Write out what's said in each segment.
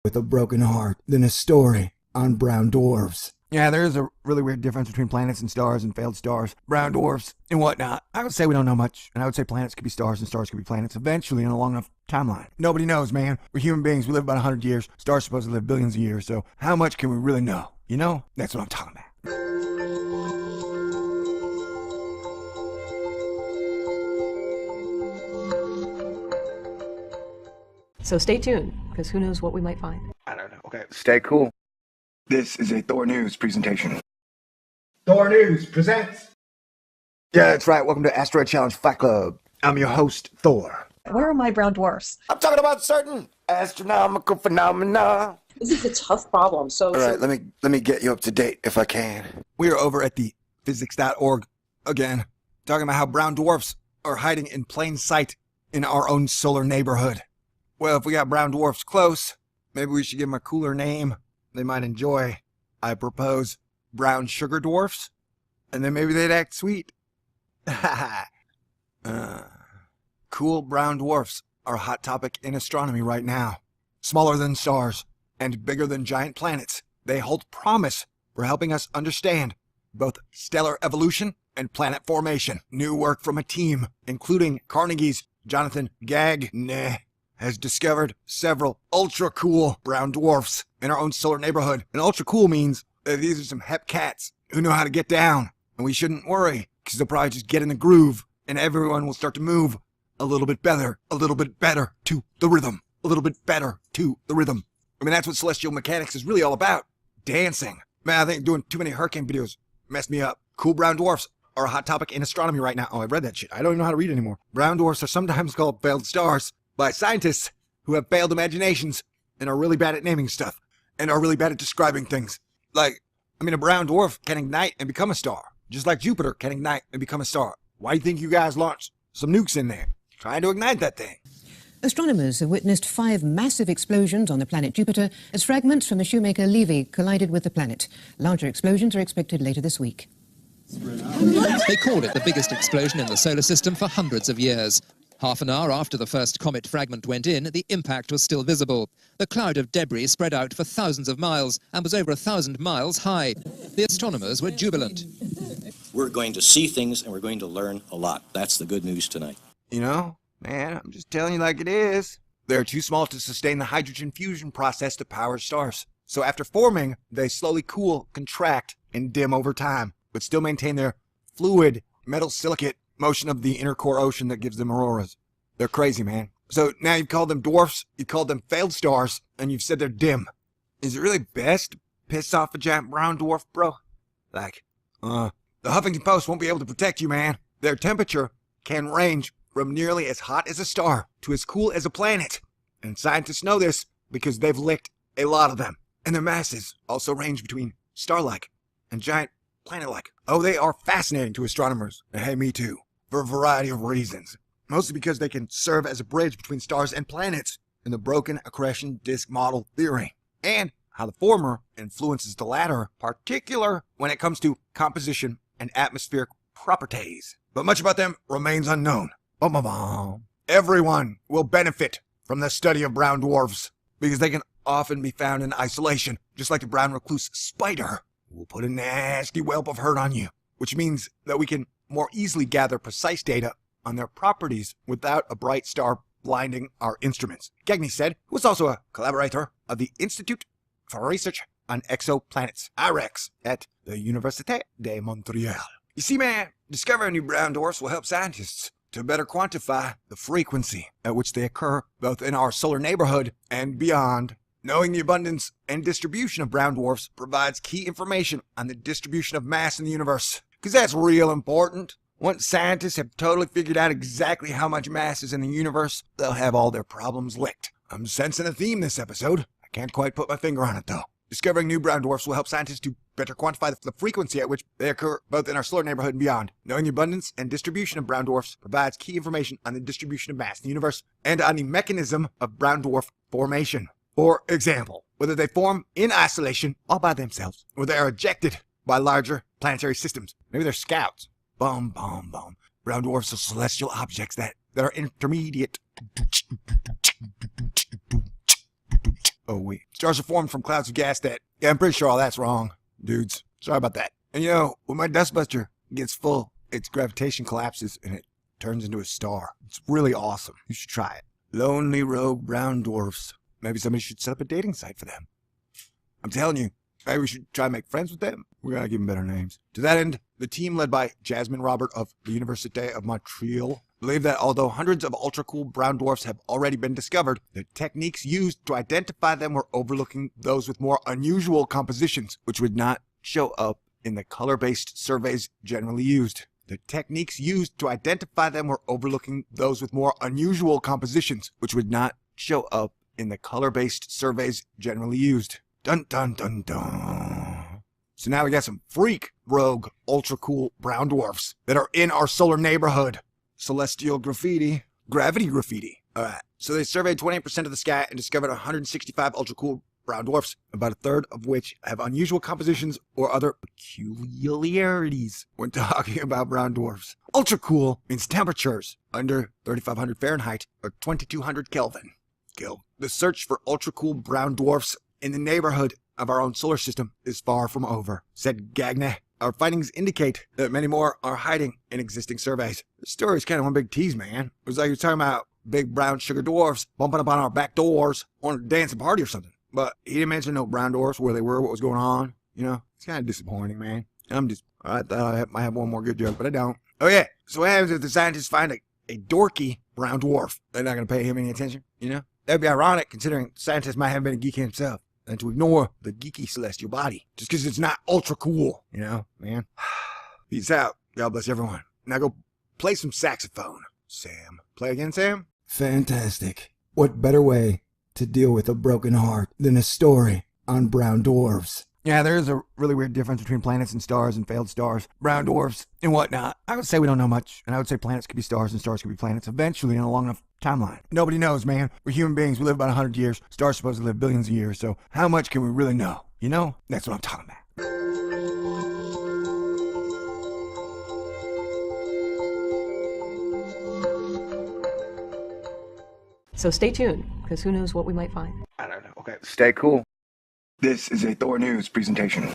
with a broken heart than a story on brown dwarfs. Yeah, there is a really weird difference between planets and stars and failed stars, brown dwarfs, and whatnot. I would say we don't know much, and I would say planets could be stars and stars could be planets eventually in a long enough timeline. Nobody knows, man. We're human beings. We live about 100 years. Stars supposed to live billions of years, so how much can we really know? You know? That's what I'm talking about. So stay tuned, because who knows what we might find. I don't know. Okay, stay cool. This is a Thor News presentation. Thor News presents... Yeah, that's right. Welcome to Asteroid Challenge Fight Club. I'm your host, Thor. Where are my brown dwarfs? I'm talking about certain astronomical phenomena. This is a tough problem. All right, let me get you up to date if I can. We are over at the physics.org again, talking about how brown dwarfs are hiding in plain sight in our own solar neighborhood. Well, if we got brown dwarfs close, maybe we should give them a cooler name they might enjoy. I propose brown sugar dwarfs, and then maybe they'd act sweet. Cool brown dwarfs are a hot topic in astronomy right now. Smaller than stars and bigger than giant planets, they hold promise for helping us understand both stellar evolution and planet formation. New work from a team, including Carnegie's Jonathan Gagné, has discovered several ultra-cool brown dwarfs in our own solar neighborhood. And ultra-cool means that these are some hep cats who know how to get down. And we shouldn't worry, because they'll probably just get in the groove, and everyone will start to move a little bit better to the rhythm. A little bit better to the rhythm. I mean, that's what celestial mechanics is really all about. Dancing. Man, I think doing too many hurricane videos messed me up. Cool brown dwarfs are a hot topic in astronomy right now. Oh, I read that shit. I don't even know how to read anymore. Brown dwarfs are sometimes called failed stars by scientists who have failed imaginations and are really bad at naming stuff and are really bad at describing things. Like, I mean, a brown dwarf can ignite and become a star, just like Jupiter can ignite and become a star. Why do you think you guys launched some nukes in there, trying to ignite that thing? Astronomers have witnessed 5 massive explosions on the planet Jupiter as fragments from the shoemaker Levy collided with the planet. Larger explosions are expected later this week. They called it the biggest explosion in the solar system for hundreds of years. Half an hour after the first comet fragment went in, the impact was still visible. The cloud of debris spread out for thousands of miles and was over 1,000 miles high. The astronomers were jubilant. We're going to see things and we're going to learn a lot. That's the good news tonight. You know, man, I'm just telling you like it is. They're too small to sustain the hydrogen fusion process to power stars. So after forming, they slowly cool, contract, and dim over time, but still maintain their fluid metal silicate motion of the inner core ocean that gives them auroras. They're crazy, man. So now you've called them dwarfs, you've called them failed stars, and you've said they're dim. Is it really best to piss off a giant brown dwarf, bro? Like, the Huffington Post won't be able to protect you, man. Their temperature can range from nearly as hot as a star to as cool as a planet. And scientists know this because they've licked a lot of them. And their masses also range between star-like and giant planet-like. Oh, they are fascinating to astronomers. And hey, me too. For a variety of reasons. Mostly because they can serve as a bridge between stars and planets in the broken accretion disk model theory. And how the former influences the latter, particular when it comes to composition and atmospheric properties. But much about them remains unknown. Everyone will benefit from the study of brown dwarfs because they can often be found in isolation, just like the brown recluse spider will put a nasty whelp of hurt on you, which means that we can more easily gather precise data on their properties without a bright star blinding our instruments. Gagné said, who was also a collaborator of the Institute for Research on Exoplanets, IREX, at the Université de Montréal. You see, man, discovering new brown dwarfs will help scientists to better quantify the frequency at which they occur both in our solar neighborhood and beyond. Knowing the abundance and distribution of brown dwarfs provides key information on the distribution of mass in the universe, because that's real important. Once scientists have totally figured out exactly how much mass is in the universe, they'll have all their problems licked. I'm sensing a theme this episode. I can't quite put my finger on it, though. Discovering new brown dwarfs will help scientists to better quantify the frequency at which they occur both in our solar neighborhood and beyond. Knowing the abundance and distribution of brown dwarfs provides key information on the distribution of mass in the universe and on the mechanism of brown dwarf formation. For example, whether they form in isolation all by themselves, or they are ejected by larger planetary systems. Maybe they're scouts. Boom, boom, boom. Brown dwarfs are celestial objects that are intermediate Oh, wait. Stars are formed from clouds of gas that... Yeah, I'm pretty sure all that's wrong, dudes. Sorry about that. And you know, when my dustbuster gets full, its gravitation collapses and it turns into a star. It's really awesome. You should try it. Lonely rogue brown dwarfs. Maybe somebody should set up a dating site for them. I'm telling you, maybe we should try and make friends with them. We gotta give them better names. To that end, the team led by Jasmine Robert of the Université of Montreal believe that although hundreds of ultracool brown dwarfs have already been discovered, the techniques used to identify them were overlooking those with more unusual compositions, which would not show up in the color-based surveys generally used. The techniques used to identify them were overlooking those with more unusual compositions, which would not show up in the color-based surveys generally used. Dun dun dun dun. So now we got some freak rogue ultra-cool brown dwarfs that are in our solar neighborhood. Celestial graffiti. Gravity graffiti. Alright, so they surveyed 28% of the sky and discovered 165 ultra-cool brown dwarfs, about a third of which have unusual compositions or other peculiarities when talking about brown dwarfs. Ultra cool means temperatures under 3,500 Fahrenheit or 2,200 Kelvin. The search for ultra cool brown dwarfs in the neighborhood of our own solar system is far from over, said Gagné. Our findings indicate that many more are hiding in existing surveys. The story's kind of one big tease, man. It was like you're talking about big brown sugar dwarfs bumping up on our back doors, wanting to dance a party or something. But he didn't mention no brown dwarfs, where they were, what was going on. You know, it's kind of disappointing, man. I thought I might have one more good joke, but I don't. Oh yeah, so what happens if the scientists find a dorky brown dwarf? They're not going to pay him any attention, you know? That'd be ironic, considering the scientist might have been a geek himself, and to ignore the geeky celestial body, just because it's not ultra cool, you know, man? Peace out. God bless everyone. Now go play some saxophone, Sam. Play again, Sam? Fantastic. What better way to deal with a broken heart than a story on brown dwarfs? Yeah, there is a really weird difference between planets and stars and failed stars, brown dwarfs, and whatnot. I would say we don't know much, and I would say planets could be stars and stars could be planets eventually in a long enough timeline. Nobody knows, man. We're human beings. We live about 100 years. Stars supposed to live billions of years, so how much can we really know? You know? That's what I'm talking about. So stay tuned, because who knows what we might find. I don't know. Okay, stay cool. This is a Thor News presentation.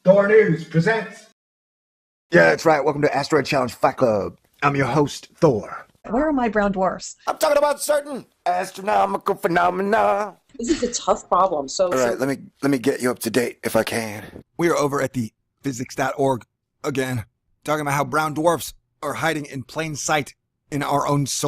Thor News presents... Yeah, that's right. Welcome to Asteroid Challenge Fight Club. I'm your host, Thor. Where are my brown dwarfs? I'm talking about certain astronomical phenomena. This is a tough problem. All right, let me get you up to date if I can. We are over at the physics.org again, talking about how brown dwarfs are hiding in plain sight in our own solar